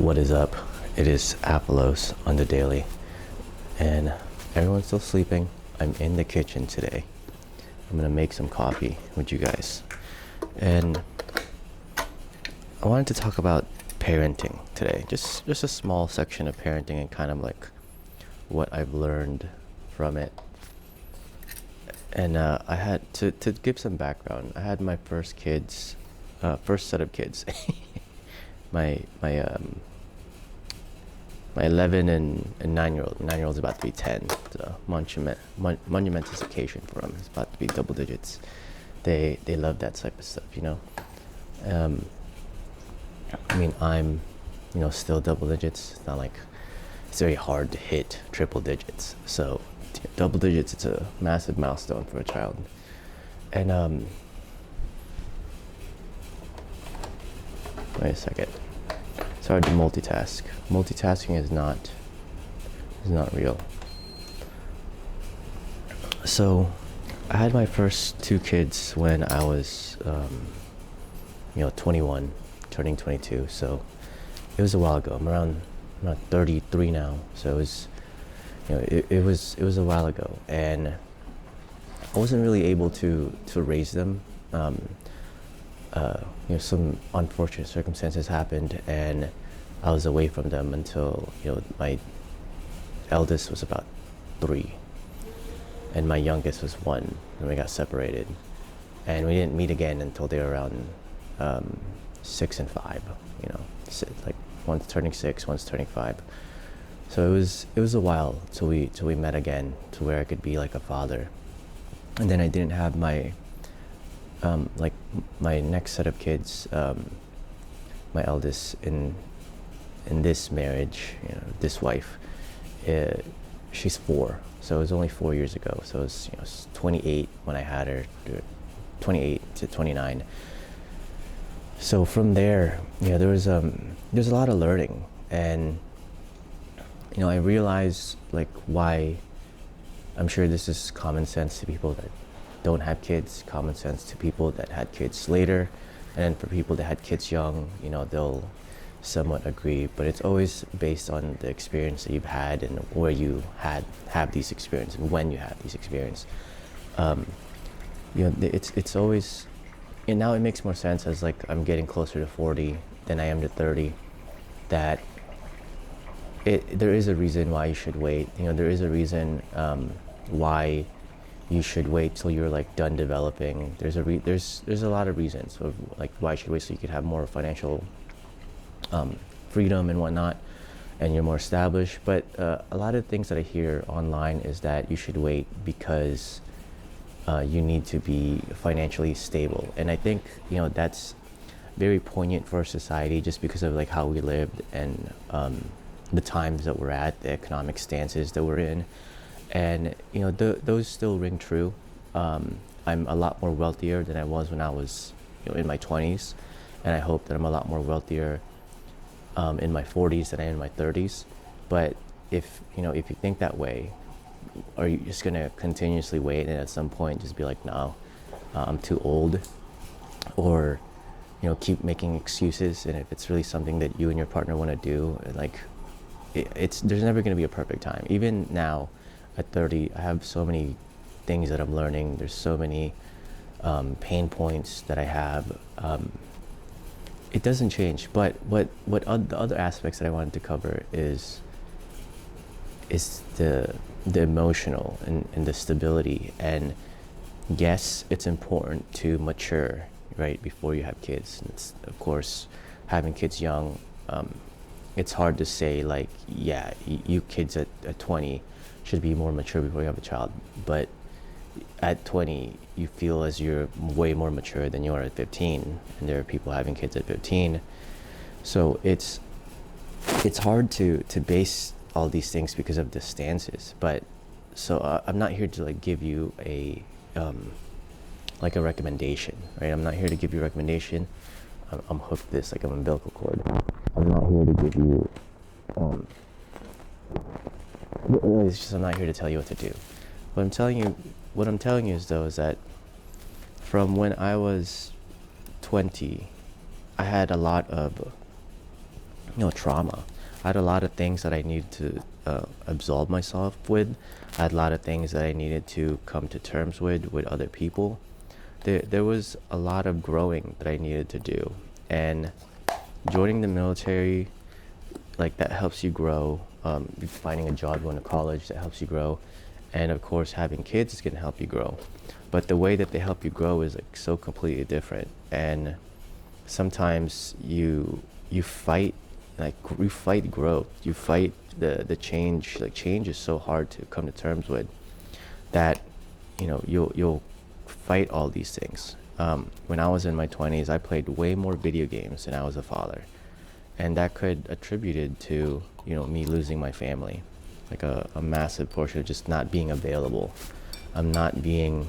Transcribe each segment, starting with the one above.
What is up? It is AFALOZ on the daily, and everyone's still sleeping. I'm in the kitchen today. I'm gonna make some coffee with you guys, and I wanted to talk about parenting today. Just a small section of parenting and kind of like what I've learned from it. And I had to give some background. I had my first set of kids. My 11 and 9-year-old. 9-year-old's about to be 10. It's a monumentous occasion for them. It's about to be double digits. They love that type of stuff, you know. I mean, I'm, still double digits. It's not like it's very hard to hit triple digits. So double digits, it's a massive milestone for a child. And wait a second. It's hard to multitask. Multitasking is not real. So I had my first two kids when I was 21, turning 22. So it was a while ago. I'm around 33 now. So it was it was a while ago, and I wasn't really able to raise them. Some unfortunate circumstances happened, and I was away from them until my eldest was about 3, and my youngest was 1, and we got separated, and we didn't meet again until they were around 6 and 5. Like one's turning 6, one's turning 5. So it was a while till we met again, to where I could be like a father. And then I didn't have my my next set of kids, my eldest in this marriage, this wife, she's 4, so it was only 4 years ago. So it was 28 when I had her, 28 to 29. So from there, there's a lot of learning, and I realized why. I'm sure this is common sense to people that don't have kids, common sense to people that had kids later, and then for people that had kids young, they'll somewhat agree, but it's always based on the experience that you've had and where you have these experiences and when you have these experiences. It's always, and now it makes more sense as I'm getting closer to 40 than I am to 30, that there is a reason why you should wait. There is a reason why you should wait till you're done developing. There's a lot of reasons of why you should wait, so you could have more financial freedom and whatnot, and you're more established. But a lot of things that I hear online is that you should wait because you need to be financially stable, and I think that's very poignant for our society, just because of how we lived and the times that we're at, the economic stances that we're in. And those still ring true. I'm a lot more wealthier than I was when I was in my 20s, and I hope that I'm a lot more wealthier in my 40s than I am in my 30s. But if you think that way, are you just gonna continuously wait and at some point just be like, no, I'm too old, or keep making excuses? And if it's really something that you and your partner want to do, there's never going to be a perfect time. Even now at 30, I have so many things that I'm learning. There's so many pain points that I have. It doesn't change. But the other aspects that I wanted to cover is the emotional and the stability. And yes, it's important to mature right before you have kids. And it's, of course, having kids young, it's hard to say you kids at 20 should be more mature before you have a child, but at 20 you feel as you're way more mature than you are at 15, and there are people having kids at 15. So it's hard to base all these things because of the stances. But so I'm not here to give you a a recommendation, right? I'm not here to give you a recommendation. I'm hooked this like an umbilical cord. I'm not here to give you I'm not here to tell you what to do. What I'm telling you is that from when I was 20, I had a lot of trauma. I had a lot of things that I needed to absolve myself with. I had a lot of things that I needed to come to terms with other people. There was a lot of growing that I needed to do, and joining the military, like, that helps you grow. Finding a job, going to college, that helps you grow, and of course having kids is going to help you grow. But the way that they help you grow is like so completely different, and sometimes you fight, like, you fight growth, you fight the change. Like, change is so hard to come to terms with, that you'll fight all these things. When I was in my 20s, I played way more video games than I was a father, and that could attributed to me losing my family, like a massive portion of just not being available. I'm not being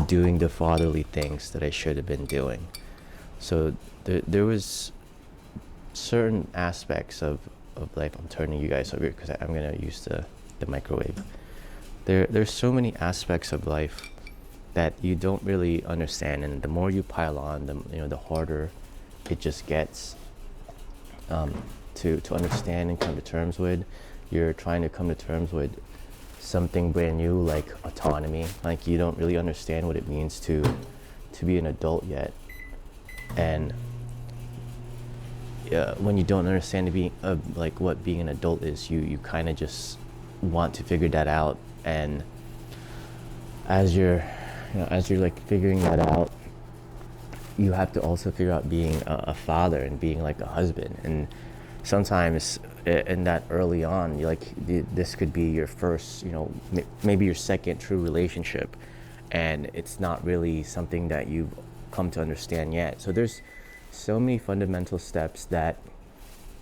doing the fatherly things that I should have been doing. So there was certain aspects of life. I'm turning you guys over because I'm gonna use the microwave. There's so many aspects of life that you don't really understand, and the more you pile on, the harder it just gets to understand and come to terms with. You're trying to come to terms with something brand new, like autonomy. Like, you don't really understand what it means to be an adult yet, and when you don't understand like what being an adult is, you kind of just want to figure that out. And as you're like figuring that out, you have to also figure out being a father and being like a husband. And sometimes in that early on, this could be your first, maybe your second true relationship, and it's not really something that you've come to understand yet. So there's so many fundamental steps that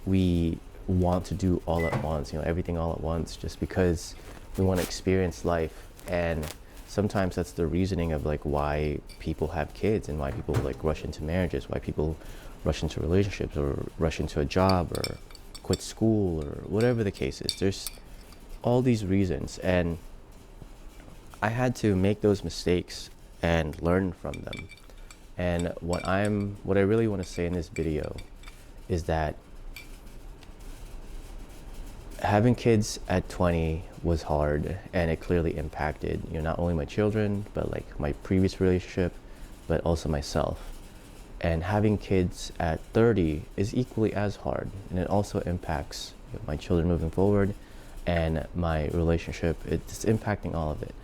we want to do all at once, everything all at once, just because we want to experience life. And sometimes that's the reasoning of like why people have kids, and why people like rush into marriages, why people rush into relationships, or rush into a job, or quit school, or whatever the case is. There's all these reasons, and I had to make those mistakes and learn from them. And what I really want to say in this video is that having kids at 20 was hard, and it clearly impacted, not only my children, but like my previous relationship, but also myself. And having kids at 30 is equally as hard, and it also impacts my children moving forward and my relationship. It's impacting all of it.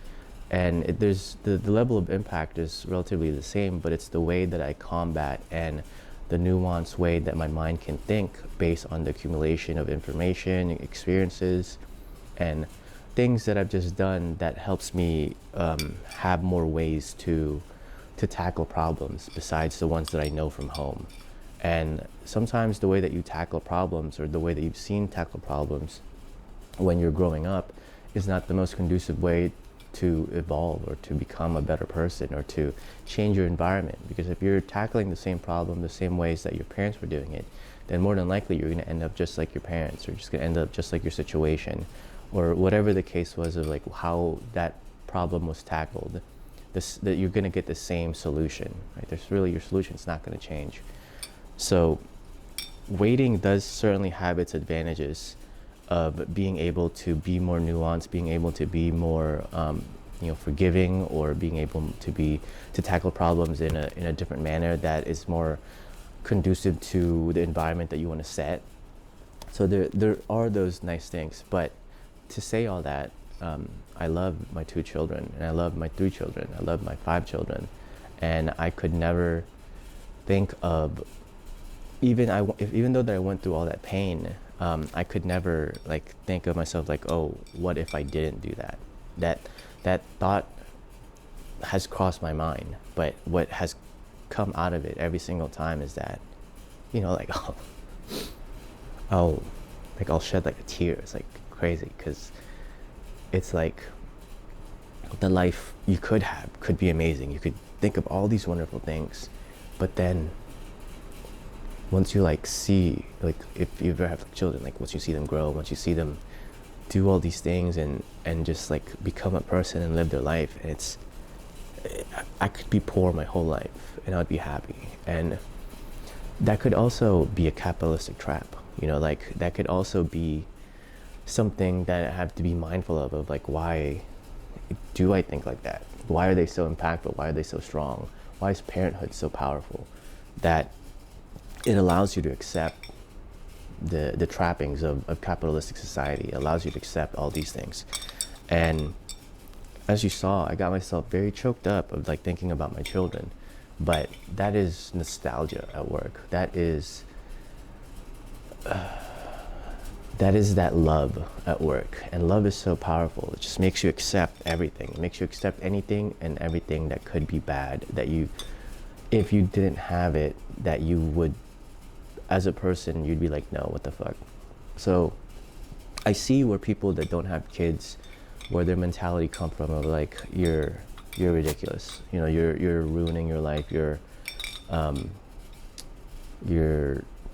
And there's the level of impact is relatively the same, but it's the way that I combat and the nuanced way that my mind can think based on the accumulation of information, experiences, and things that I've just done that helps me have more ways to tackle problems besides the ones that I know from home. And sometimes the way that you tackle problems, or the way that you've seen tackle problems when you're growing up, is not the most conducive way to evolve, or to become a better person, or to change your environment. Because if you're tackling the same problem the same ways that your parents were doing it, then more than likely you're going to end up just like your parents, or just going to end up just like your situation, or whatever the case was of like how that problem was tackled. That you're going to get the same solution, right? Your solution's not going to change. So waiting does certainly have its advantages of being able to be more nuanced, being able to be more forgiving, or being able to tackle problems in a different manner that is more conducive to the environment that you want to set. So there are those nice things. But to say all that, I love my 2 children, and I love my 3 children, I love my 5 children, and I could never think of, even though that I went through all that pain, I could never like think of myself like, oh, what if I didn't do that? That thought has crossed my mind, but what has come out of it every single time is that, like, I'll shed like a tear. It's like crazy, because it's like the life you could have could be amazing. You could think of all these wonderful things, but then once you like see, like, if you ever have children, like once you see them grow, once you see them do all these things and just like become a person and live their life, and I could be poor my whole life and I'd be happy. And that could also be a capitalistic trap. Like that could also be something that I have to be mindful of like, why do I think like that? Why are they so impactful? Why are they so strong? Why is parenthood so powerful? That it allows you to accept the trappings of capitalistic society. It allows you to accept all these things. And as you saw, I got myself very choked up of like thinking about my children. But that is nostalgia at work. That is that love at work. And love is so powerful. It just makes you accept everything. It makes you accept anything and everything that could be bad, that you, if you didn't have it, that you would, as a person, you'd be like, no, what the fuck. So I see where people that don't have kids, where their mentality come from of like, you're ridiculous, you're ruining your life, you're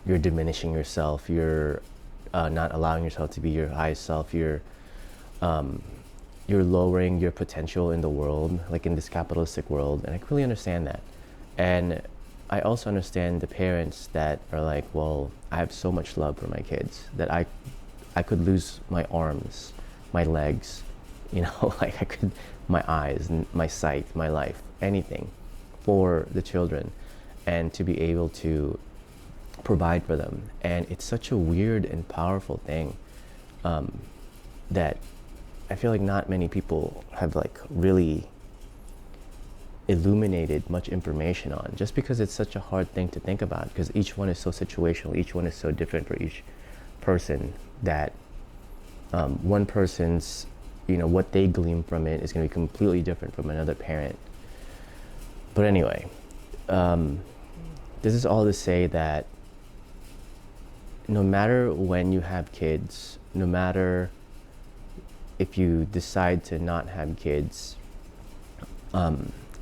diminishing yourself, you're not allowing yourself to be your highest self, you're lowering your potential in the world, like in this capitalistic world. And I completely understand that. And I also understand the parents that are like, well, I have so much love for my kids that I could lose my arms, my legs, like I could, my eyes, my sight, my life, anything for the children, and to be able to provide for them. And it's such a weird and powerful thing that I feel like not many people have like really illuminated much information on, just because it's such a hard thing to think about, because each one is so situational, each one is so different for each person, that one person's, what they glean from it is going to be completely different from another parent. But anyway, this is all to say that no matter when you have kids, no matter if you decide to not have kids,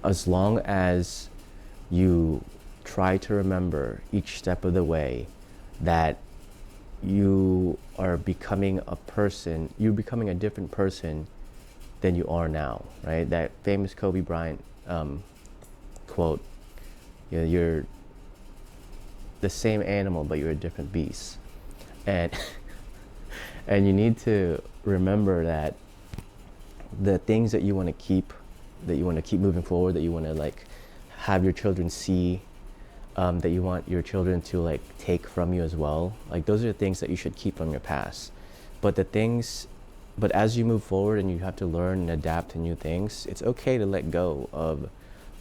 as long as you try to remember each step of the way that you are becoming a person, you're becoming a different person than you are now, right? That famous Kobe Bryant quote, you're the same animal, but you're a different beast. And and you need to remember that the things that you want to keep moving forward, that you want to like have your children see, that you want your children to like take from you as well, like those are the things that you should keep from your past. But as you move forward and you have to learn and adapt to new things, it's okay to let go of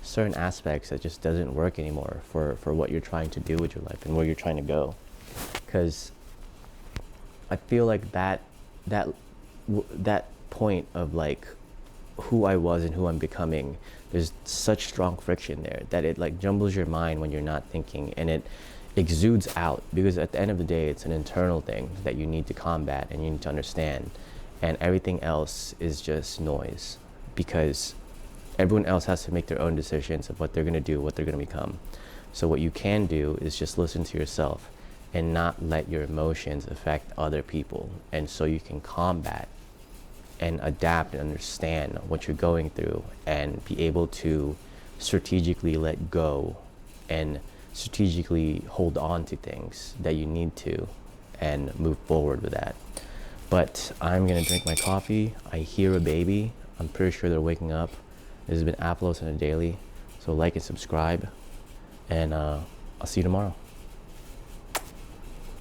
certain aspects that just doesn't work anymore for what you're trying to do with your life and where you're trying to go. Because I feel like that point of like who I was and who I'm becoming, there's such strong friction there that it like jumbles your mind when you're not thinking, and it exudes out, because at the end of the day, it's an internal thing that you need to combat and you need to understand, and everything else is just noise, because everyone else has to make their own decisions of what they're going to do, what they're going to become. So what you can do is just listen to yourself and not let your emotions affect other people, and so you can combat and adapt and understand what you're going through, and be able to strategically let go and strategically hold on to things that you need to, and move forward with that. But I'm gonna drink my coffee. I hear a baby. I'm pretty sure they're waking up. This has been AFALOZ on a daily. So like and subscribe, and I'll see you tomorrow.